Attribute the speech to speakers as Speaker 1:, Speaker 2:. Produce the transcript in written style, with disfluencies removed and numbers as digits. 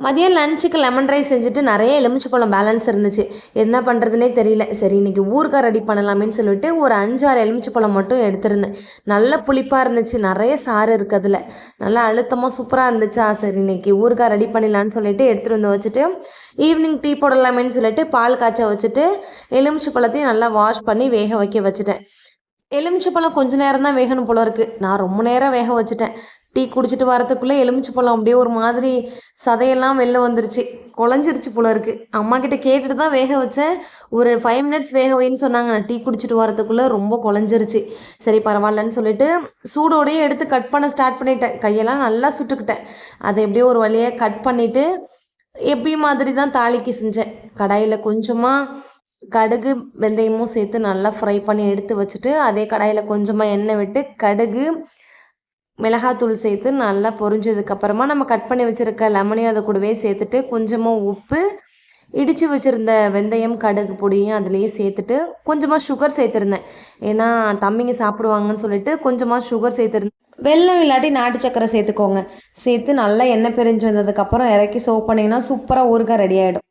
Speaker 1: மதியம் லஞ்சுக்கு lemon rice செஞ்சுட்டு நிறைய எலுமிச்சைப்பழம் பேலன்ஸ் இருந்துச்சு. என்ன பண்ணுறதுனே தெரியல. சரி இன்றைக்கி ஊறுகாய் ரெடி பண்ணலாமேன்னு சொல்லிட்டு ஒரு 5-6 எலுமிச்சைப்பழம் மட்டும் எடுத்திருந்தேன். நல்ல புளிப்பாக இருந்துச்சு, நிறைய சாறு இருக்குது அதில், நல்லா அழுத்தமாக சூப்பராக இருந்துச்சா. சரி இன்றைக்கி ஊறுகாய் ரெடி பண்ணிடலான்னு சொல்லிட்டு எடுத்துகிட்டு வந்து வச்சுட்டு ஈவினிங் டீ போடலாமேன்னு சொல்லிட்டு பால் காய்ச்ச வச்சுட்டு எலுமிச்சைப்பழத்தையும் நல்லா வாஷ் பண்ணி வேக வைக்க வச்சுட்டேன். எலுமிச்சைப்பழம் கொஞ்ச நேரம் தான் வேகணும் போல இருக்குது. நான் ரொம்ப நேரம் வேக வச்சுட்டேன். டீ குடிச்சிட்டு வரத்துக்குள்ளே எலுமிச்சைப்பழம் அப்படியே ஒரு மாதிரி சதையெல்லாம் வெளில வந்துருச்சு, குழஞ்சிருச்சு போல இருக்குது. அம்மா கிட்ட கேட்டுட்டு தான் வேக வச்சேன். ஒரு 5 மினிட்ஸ் வேக வைன்னு சொன்னாங்க. நான் டீ குடிச்சிட்டு வரத்துக்குள்ளே ரொம்ப குழஞ்சிருச்சு. சரி பரவாயில்லன்னு சொல்லிட்டு சூடோடையே எடுத்து கட் பண்ண ஸ்டார்ட் பண்ணிட்டேன். கையெல்லாம் நல்லா சுட்டுக்கிட்டேன். அதை எப்படியோ ஒரு வழியாக கட் பண்ணிவிட்டு எப்பயும் மாதிரி தான் தாளிக்கு செஞ்சேன். கடாயில் கொஞ்சமாக கடுகு வெந்தயமும் சேர்த்து நல்லா ஃப்ரை பண்ணி எடுத்து வச்சுட்டு அதே கடாயில் கொஞ்சமாக எண்ணெய் விட்டு கடுகு மிளகாத்தூள் சேர்த்து நல்லா பொரிஞ்சதுக்கப்புறமா நம்ம கட் பண்ணி வச்சுருக்க லெமனையும் அதை கூடவே சேர்த்துட்டு கொஞ்சமாக உப்பு, இடித்து வச்சுருந்த வெந்தயம் கடுகு பொடியும் அதுலேயே சேர்த்துட்டு கொஞ்சமாக சுகர் சேர்த்துருந்தேன். ஏன்னா தம்பிங்க சாப்பிடுவாங்கன்னு சொல்லிட்டு கொஞ்சமாக சுகர் சேர்த்துருந்தேன். வெல்லம் இல்லாட்டி நாட்டு சக்கரை சேர்த்துக்கோங்க. சேர்த்து நல்லா எண்ணெய் பிரிஞ்சு வந்ததுக்கப்புறம் இறக்கி சர்வ் பண்ணிங்கன்னா சூப்பராக ஊறுகாய் ரெடி ஆகிடும்.